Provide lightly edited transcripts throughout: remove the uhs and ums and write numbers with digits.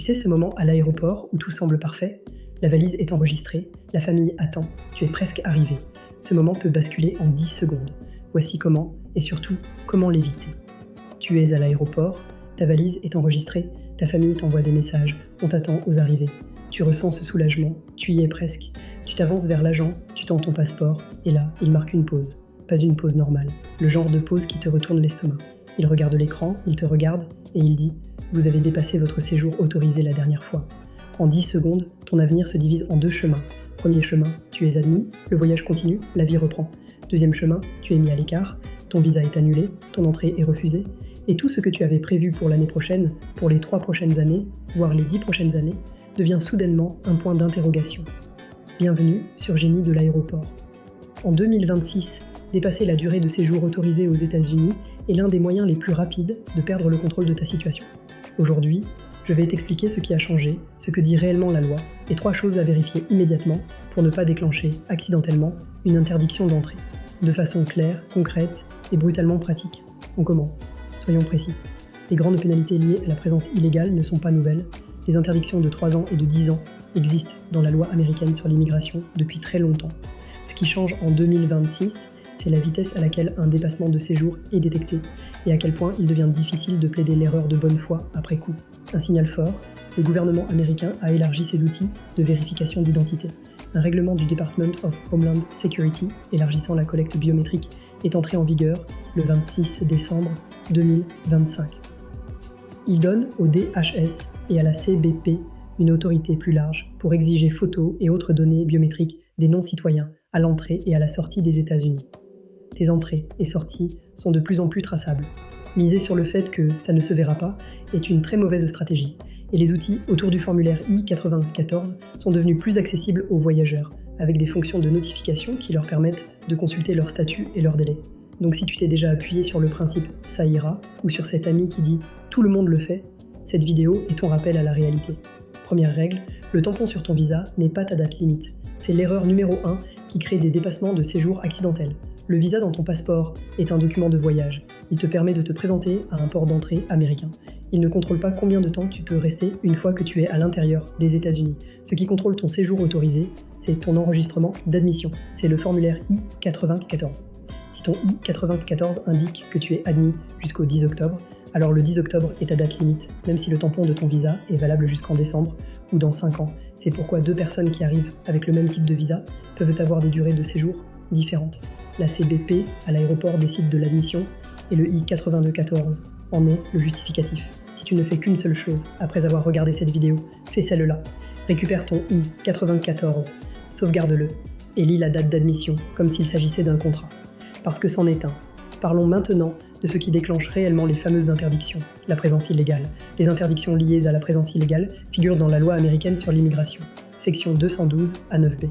sais ce moment à l'aéroport où tout semble parfait? La valise est enregistrée, la famille attend, tu es presque arrivé. Ce moment peut basculer en 10 secondes. Voici comment, et surtout, comment l'éviter. Tu es à l'aéroport, ta valise est enregistrée, ta famille t'envoie des messages, on t'attend aux arrivées. Tu ressens ce soulagement, tu y es presque. Tu t'avances vers l'agent, tu tends ton passeport, et là, il marque une pause. Pas une pause normale, le genre de pause qui te retourne l'estomac. Il regarde l'écran, il te regarde, et il dit « Vous avez dépassé votre séjour autorisé la dernière fois ». En 10 secondes, ton avenir se divise en 2 chemins. Premier chemin, tu es admis, le voyage continue, la vie reprend. Deuxième chemin, tu es mis à l'écart, ton visa est annulé, ton entrée est refusée, et tout ce que tu avais prévu pour l'année prochaine, pour les 3 prochaines années, voire les 10 prochaines années, devient soudainement un point d'interrogation. Bienvenue sur Génie de l'aéroport. En 2026, dépasser la durée de séjour autorisée aux États-Unis est l'un des moyens les plus rapides de perdre le contrôle de ta situation. Aujourd'hui, je vais t'expliquer ce qui a changé, ce que dit réellement la loi, et 3 choses à vérifier immédiatement pour ne pas déclencher accidentellement une interdiction d'entrée. De façon claire, concrète et brutalement pratique. On commence. Soyons précis. Les grandes pénalités liées à la présence illégale ne sont pas nouvelles. Les interdictions de 3 ans et de 10 ans existent dans la loi américaine sur l'immigration depuis très longtemps. Ce qui change en 2026, c'est la vitesse à laquelle un dépassement de séjour est détecté et à quel point il devient difficile de plaider l'erreur de bonne foi après coup. Un signal fort, le gouvernement américain a élargi ses outils de vérification d'identité. Un règlement du Department of Homeland Security élargissant la collecte biométrique est entré en vigueur le 26 décembre 2025. Il donne au DHS et à la CBP une autorité plus large pour exiger photos et autres données biométriques des non-citoyens à l'entrée et à la sortie des États-Unis. Tes entrées et sorties sont de plus en plus traçables. Miser sur le fait que ça ne se verra pas est une très mauvaise stratégie, et les outils autour du formulaire I-94 sont devenus plus accessibles aux voyageurs, avec des fonctions de notification qui leur permettent de consulter leur statut et leur délai. Donc si tu t'es déjà appuyé sur le principe « ça ira » ou sur cet ami qui dit « tout le monde le fait », cette vidéo est ton rappel à la réalité. Première règle, le tampon sur ton visa n'est pas ta date limite. C'est l'erreur numéro 1 qui crée des dépassements de séjour accidentels. Le visa dans ton passeport est un document de voyage. Il te permet de te présenter à un port d'entrée américain. Il ne contrôle pas combien de temps tu peux rester une fois que tu es à l'intérieur des États-Unis. Ce qui contrôle ton séjour autorisé, c'est ton enregistrement d'admission. C'est le formulaire I-94. Si ton I-94 indique que tu es admis jusqu'au 10 octobre, alors le 10 octobre est ta date limite, même si le tampon de ton visa est valable jusqu'en décembre ou dans 5 ans. C'est pourquoi 2 personnes qui arrivent avec le même type de visa peuvent avoir des durées de séjour différentes. La CBP à l'aéroport décide de l'admission et le I-9214 en est le justificatif. Si tu ne fais qu'une seule chose après avoir regardé cette vidéo, fais celle-là. Récupère ton I-94, sauvegarde-le et lis la date d'admission comme s'il s'agissait d'un contrat. Parce que c'en est un. Parlons maintenant de ce qui déclenche réellement les fameuses interdictions, la présence illégale. Les interdictions liées à la présence illégale figurent dans la loi américaine sur l'immigration, section 212 à 9b.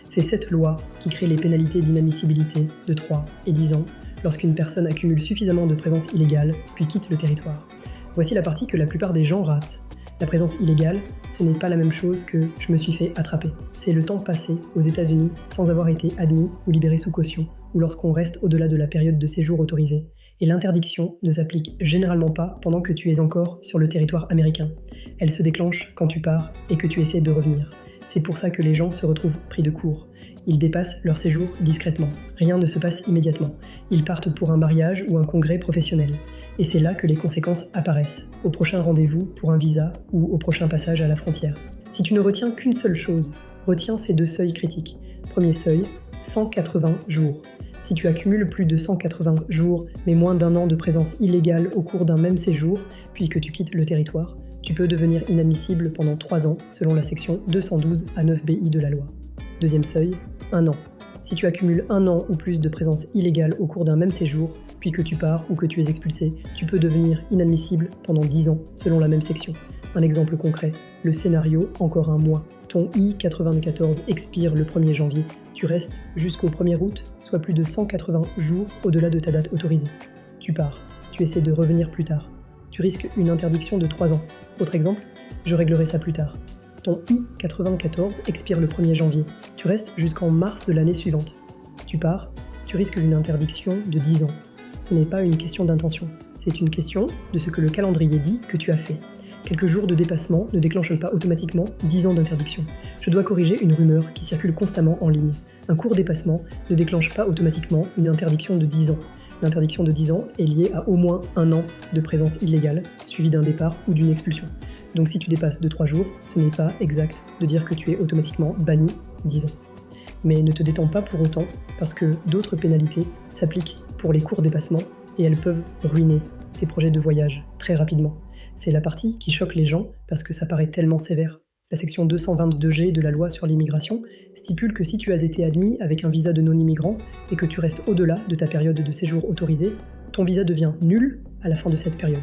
C'est cette loi qui crée les pénalités d'inadmissibilité de 3 et 10 ans lorsqu'une personne accumule suffisamment de présence illégale puis quitte le territoire. Voici la partie que la plupart des gens ratent. La présence illégale, ce n'est pas la même chose que « je me suis fait attraper ». C'est le temps passé aux États-Unis sans avoir été admis ou libéré sous caution ou lorsqu'on reste au-delà de la période de séjour autorisée. Et l'interdiction ne s'applique généralement pas pendant que tu es encore sur le territoire américain. Elle se déclenche quand tu pars et que tu essaies de revenir. C'est pour ça que les gens se retrouvent pris de court. Ils dépassent leur séjour discrètement. Rien ne se passe immédiatement. Ils partent pour un mariage ou un congrès professionnel. Et c'est là que les conséquences apparaissent, au prochain rendez-vous pour un visa ou au prochain passage à la frontière. Si tu ne retiens qu'une seule chose, retiens ces 2 seuils critiques. Premier seuil, 180 jours. Si tu accumules plus de 180 jours, mais moins d'1 an de présence illégale au cours d'un même séjour, puis que tu quittes le territoire, tu peux devenir inadmissible pendant 3 ans, selon la section 212 à 9BI de la loi. Deuxième seuil, 1 an. Si tu accumules 1 an ou plus de présence illégale au cours d'un même séjour, puis que tu pars ou que tu es expulsé, tu peux devenir inadmissible pendant 10 ans, selon la même section. Un exemple concret, le scénario encore un mois. Ton I-94 expire le 1er janvier. Tu restes jusqu'au 1er août, soit plus de 180 jours au-delà de ta date autorisée. Tu pars. Tu essaies de revenir plus tard. Tu risques une interdiction de 3 ans. Autre exemple, je réglerai ça plus tard. Ton I-94 expire le 1er janvier. Tu restes jusqu'en mars de l'année suivante. Tu pars. Tu risques une interdiction de 10 ans. Ce n'est pas une question d'intention. C'est une question de ce que le calendrier dit que tu as fait. Quelques jours de dépassement ne déclenchent pas automatiquement 10 ans d'interdiction. Je dois corriger une rumeur qui circule constamment en ligne. Un court dépassement ne déclenche pas automatiquement une interdiction de 10 ans. L'interdiction de 10 ans est liée à au moins 1 an de présence illégale, suivi d'un départ ou d'une expulsion. Donc si tu dépasses de 3 jours, ce n'est pas exact de dire que tu es automatiquement banni 10 ans. Mais ne te détends pas pour autant, parce que d'autres pénalités s'appliquent pour les courts dépassements et elles peuvent ruiner tes projets de voyage très rapidement. C'est la partie qui choque les gens parce que ça paraît tellement sévère. La section 222G de la loi sur l'immigration stipule que si tu as été admis avec un visa de non-immigrant et que tu restes au-delà de ta période de séjour autorisée, ton visa devient nul à la fin de cette période.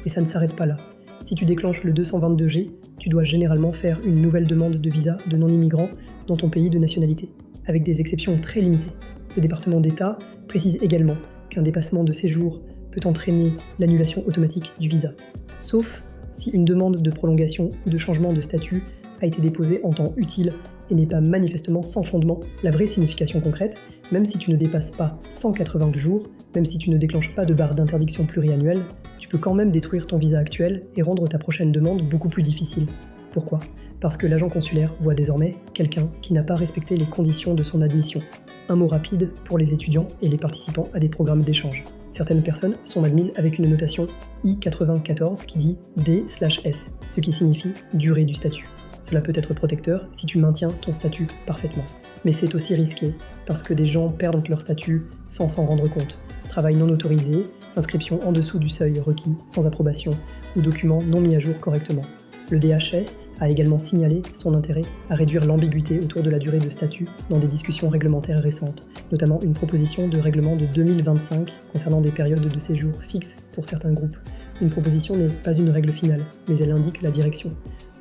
Et ça ne s'arrête pas là. Si tu déclenches le 222G, tu dois généralement faire une nouvelle demande de visa de non-immigrant dans ton pays de nationalité, avec des exceptions très limitées. Le département d'État précise également qu'un dépassement de séjour peut entraîner l'annulation automatique du visa, sauf si une demande de prolongation ou de changement de statut a été déposée en temps utile et n'est pas manifestement sans fondement. La vraie signification concrète, même si tu ne dépasses pas 180 jours, même si tu ne déclenches pas de barre d'interdiction pluriannuelle, tu peux quand même détruire ton visa actuel et rendre ta prochaine demande beaucoup plus difficile. Pourquoi ? Parce que l'agent consulaire voit désormais quelqu'un qui n'a pas respecté les conditions de son admission. Un mot rapide pour les étudiants et les participants à des programmes d'échange. Certaines personnes sont admises avec une notation I-94 qui dit D/S, ce qui signifie durée du statut. Cela peut être protecteur si tu maintiens ton statut parfaitement. Mais c'est aussi risqué parce que des gens perdent leur statut sans s'en rendre compte. Travail non autorisé, inscription en dessous du seuil requis sans approbation ou documents non mis à jour correctement. Le DHS a également signalé son intérêt à réduire l'ambiguïté autour de la durée de statut dans des discussions réglementaires récentes, notamment une proposition de règlement de 2025 concernant des périodes de séjour fixes pour certains groupes. Une proposition n'est pas une règle finale, mais elle indique la direction.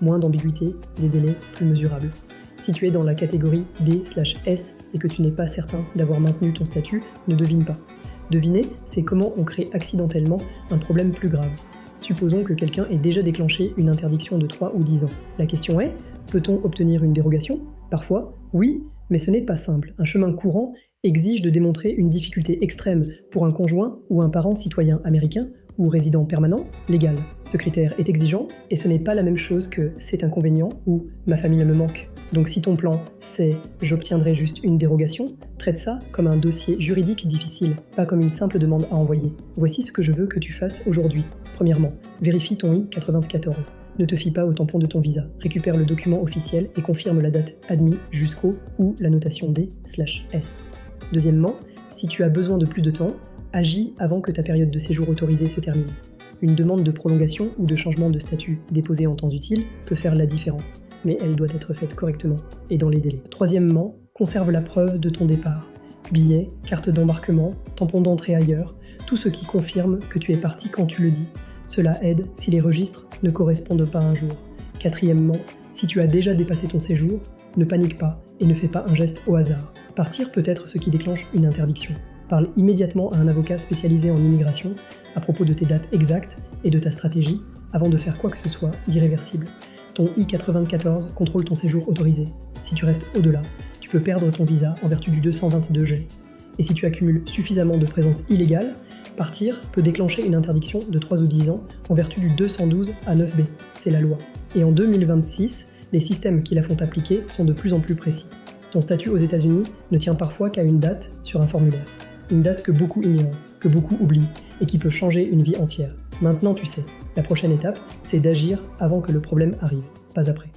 Moins d'ambiguïté, des délais plus mesurables. Si tu es dans la catégorie D/S et que tu n'es pas certain d'avoir maintenu ton statut, ne devine pas. Deviner, c'est comment on crée accidentellement un problème plus grave. Supposons que quelqu'un ait déjà déclenché une interdiction de 3 ou 10 ans. La question est, peut-on obtenir une dérogation ? Parfois, oui, mais ce n'est pas simple. Un chemin courant exige de démontrer une difficulté extrême pour un conjoint ou un parent citoyen américain ou résident permanent légal. Ce critère est exigeant et ce n'est pas la même chose que « c'est inconvénient » ou « ma famille me manque ». Donc si ton plan c'est « j'obtiendrai juste une dérogation », traite ça comme un dossier juridique difficile, pas comme une simple demande à envoyer. Voici ce que je veux que tu fasses aujourd'hui. Premièrement, vérifie ton I-94. Ne te fie pas au tampon de ton visa. Récupère le document officiel et confirme la date admis jusqu'au ou la notation D/S. Deuxièmement, si tu as besoin de plus de temps, agis avant que ta période de séjour autorisée se termine. Une demande de prolongation ou de changement de statut déposée en temps utile peut faire la différence, mais elle doit être faite correctement et dans les délais. Troisièmement, conserve la preuve de ton départ. Billets, carte d'embarquement, tampon d'entrée ailleurs, tout ce qui confirme que tu es parti quand tu le dis. Cela aide si les registres ne correspondent pas un jour. Quatrièmement, si tu as déjà dépassé ton séjour, ne panique pas et ne fais pas un geste au hasard. Partir peut être ce qui déclenche une interdiction. Parle immédiatement à un avocat spécialisé en immigration à propos de tes dates exactes et de ta stratégie avant de faire quoi que ce soit d'irréversible. Ton I-94 contrôle ton séjour autorisé. Si tu restes au-delà, tu peux perdre ton visa en vertu du 222G. Et si tu accumules suffisamment de présence illégale, partir peut déclencher une interdiction de 3 ou 10 ans en vertu du 212 à 9B. C'est la loi. Et en 2026, les systèmes qui la font appliquer sont de plus en plus précis. Ton statut aux États-Unis ne tient parfois qu'à une date sur un formulaire. Une date que beaucoup ignorent, que beaucoup oublient et qui peut changer une vie entière. Maintenant tu sais, la prochaine étape, c'est d'agir avant que le problème arrive, pas après.